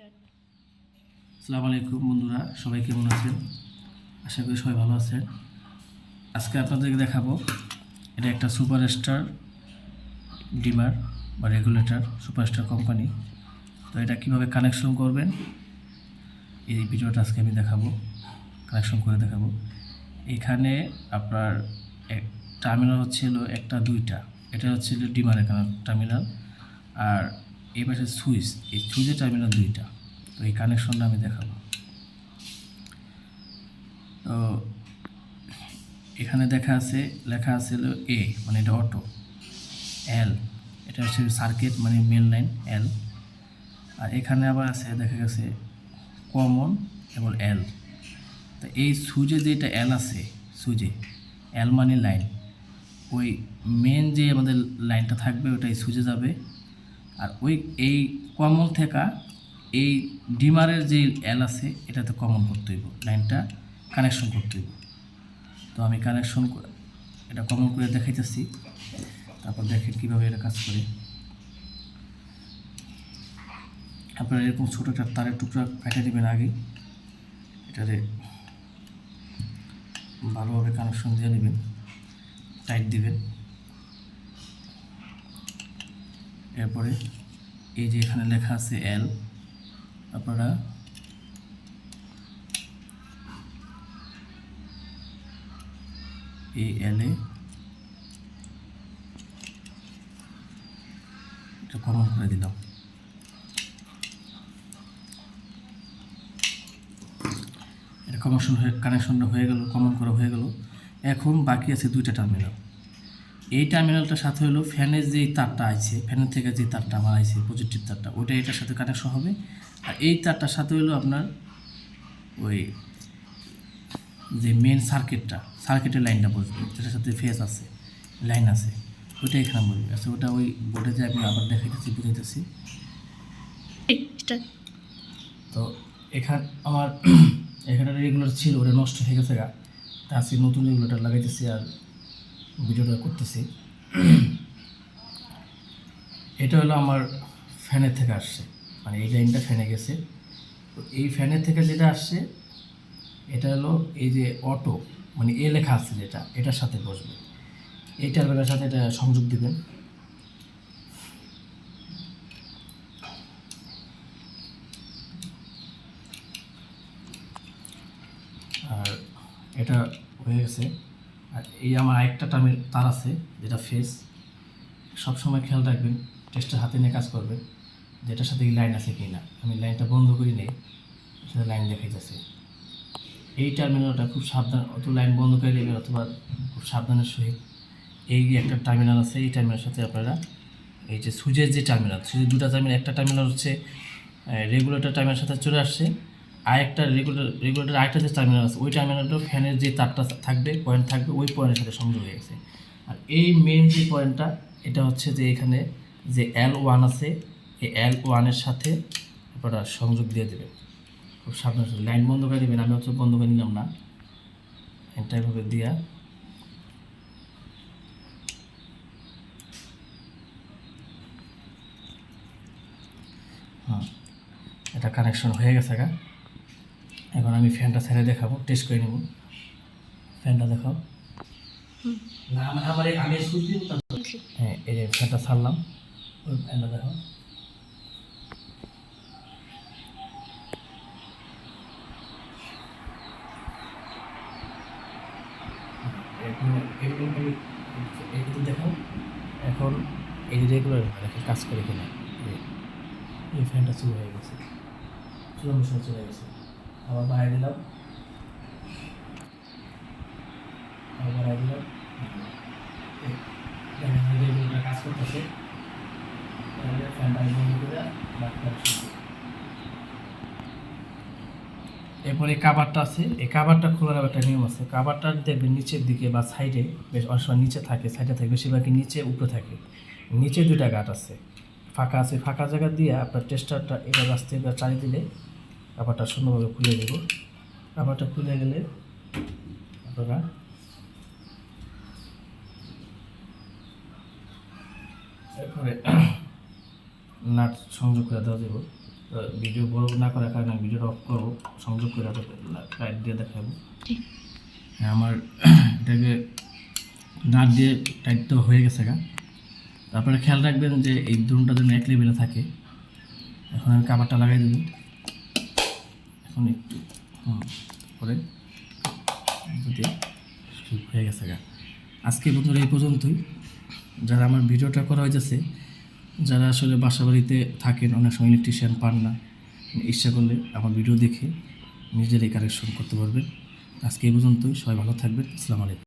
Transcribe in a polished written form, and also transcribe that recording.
আসসালামু আলাইকুম বন্ধুরা, সবাই কেমন আছেন? আশা করি সবাই ভালো আছেন। আজকে আপনাদেরকে দেখাবো, এটা একটা সুপারস্টার ডিমার বা রেগুলেটর, সুপারস্টার কোম্পানি। তো এটা কীভাবে কানেকশন করবেন এই ভিডিওটা আজকে আমি দেখাবো, কানেকশন করে দেখাবো। এখানে আপনার টার্মিনাল হচ্ছিল একটা দুইটা, এটা হচ্ছিল ডিমারের টার্মিনাল, আর এই পাশে সুইচ, এই সুইচের টার্মিনাল দুইটা। তো এই কানেকশনটা আমি দেখাবো। তো এখানে লেখা আছে এ, মানে এটা অটো, এল এটা হচ্ছে সার্কিট মানে মেন লাইন এল, আর এখানে আবার আছে দেখা গেছে কমন এবং এল। তো এই সুইচে যেটা এল আছে, সুইচে এল মানে লাইন, ওই মেন যে আমাদের লাইনটা থাকবে ওটাই সুইচে যাবে। আর এই কমন থেকে এই ডিমারের যে এল আছে এটাতে কমন করতে হইব, লাইনটা কানেকশন করতে হইব। তো আমি কানেকশন এটা কমন করে দেখাইতেছি, তারপর দেখেন কীভাবে এটা কাজ করে। আপনারা এরকম ছোটো একটা তারের টুকরা কেটে দেবেন আগে, এটারে ভালোভাবে কানেকশন দিয়ে নেবেন, টাইট দিবেন। এরপরে এই যে এখানে লেখা আছে এল, আপনারা এই এলে এটা কমন করে দিলাম। এটা কানেকশনটা হয়ে গেল, কমন করা হয়ে গেল। এখন বাকি আছে দুইটা টার্মিনাল। এই টার্মিনালটার সাথে হলো ফ্যানের যেই তারটা আছে, ফ্যানের থেকে যে তারটা আমার আছে পজিটিভ তারটা, ওইটা এটার সাথে কানেকশন হবে। আর এই তারটার সাথে হলো আপনার ওই যে মেন সার্কিটের লাইনটা বসবে, যেটার সাথে ফেস আছে, লাইন আছে, ওইটা এখানে বসবে। আচ্ছা, ওটা ওই বোর্ডে যে আমি আবার দেখাইতেছি, বুঝাইতেছি। তো আমার এখানে রেগুলার ছিল, ওটা নষ্ট হয়ে গেছে গা, তা আজকে নতুন রেগুলেটর লাগাইতেছি আর ভিডিওটা করতেছি। এটা হলো আমার ফ্যানের থেকে আসছে, মানে এই লাইনটা ফ্যানে গেছে। তো এই ফ্যানের থেকে যেটা আসছে এটা হলো এই যে অটো, মানে এ লেখা আছে যেটা, এটার সাথে বসবে। এই টার্মিনালের সাথে এটা সংযোগ দিবেন। আর এটা হয়ে গেছে। আর এই আমার আরেকটা তার আছে যেটা ফেস, সবসময় খেয়াল রাখবেন, টেস্টার হাতে নিয়ে কাজ করবেন যেটার সাথে এই লাইন আছে কি না। আমি লাইনটা বন্ধ করি নেই, সেটা লাইন দেখাইতেছে। এই টার্মিনালটা খুব সাবধান, অত লাইন বন্ধ করে দেবেন অথবা খুব সাবধানের সহিত। এই একটা টার্মিনাল আছে, এই টার্মিনালের সাথে আপনারা এই যে সুইচের যে টার্মিনাল, সুইচের দুটা টার্মিনাল, একটা টার্মিনাল হচ্ছে রেগুলেটর টার্মিনালের সাথে চলে আসছে, আরেকটা রেগুলেটর আরেকটা যে টার্মিনাল আছে, ওই টার্মিনালটা ফ্যানের যে তারটা থাকবে, পয়েন্ট থাকবে, ওই পয়েন্টের সাথে সংযোগ হয়ে গেছে। আর এই মেন যে পয়েন্টটা, এটা হচ্ছে যে এখানে যে L1 আছে, এই L1-এর সাথে আপনারা সংযোগ দিয়ে দেবেন। খুব সাবধান, লাইন বন্ধ করে দেবেন। আমি হচ্ছে বন্ধ করে নিলাম না, লাইনটা এভাবে দিয়া এটা কানেকশন হয়ে গেছে গা। এখন আমি ফ্যানটা ছেড়ে দেখাবো, টেস্ট করে নেব। ফ্যানটা দেখাও। হ্যাঁ, এই যে ফ্যানটা ছাড়লাম, ওই ফ্যানটা দেখাও। দেখাও। এখন এই যে রেগুলার কাজ করে কিনা, এই ফ্যানটা শুরু হয়ে গেছে, চূড়ান্ত চলে গেছে। আবার বাড়াই দিলাম, কাজ করতেছে। এরপরে কাভারটা আছে, এই কাভারটা খোলার একটা নিয়ম আছে। কাভারটা দেখবেন নিচের দিকে বা সাইডে, বেশ অনেক সময় নিচে থাকে, সাইডে থাকে, বেশিরভাগই নিচে উপরে থাকে। নিচে দুইটা গাঁট আছে, ফাঁকা আছে, ফাঁকা জায়গা দিয়ে আপনার টেস্টারটা এবার রাস্তায় বা চালিয়ে দিলে কাভারটা সুন্দরভাবে খুলে দেব। কাভারটা খুলে গেলে আপনারা এরপরে নাট সংযোগ করে দেওয়া যাব। তো ভিডিও বড় না করার কারণে আমি ভিডিওটা অফ করবো, সংযোগ করে লাইট দিয়ে দেখাবো। হ্যাঁ, আমার এটাকে নাট দিয়ে টাইট তো হয়ে গেছে গা। তারপরে খেয়াল রাখবেন যে এই দ্রোণটা যেন এক লেভেলে থাকে। এখন আমি কাভারটা লাগাই দেবো। এখন একটু করে যদি হয়ে গেছে গা। আজকে বন্ধুরা এই পর্যন্তই। যারা আমার ভিডিওটা করা হয়েছে, যারা আসলে বাসা বাড়িতে থাকেন, অনেক সময় ইলেকট্রিশিয়ান পান না, ইচ্ছা করলে আমার ভিডিও দেখে নিজেরাই কারেকশন করতে পারবেন। আজকে এই পর্যন্তই। সবাই ভালো থাকবেন। আসসালামু আলাইকুম।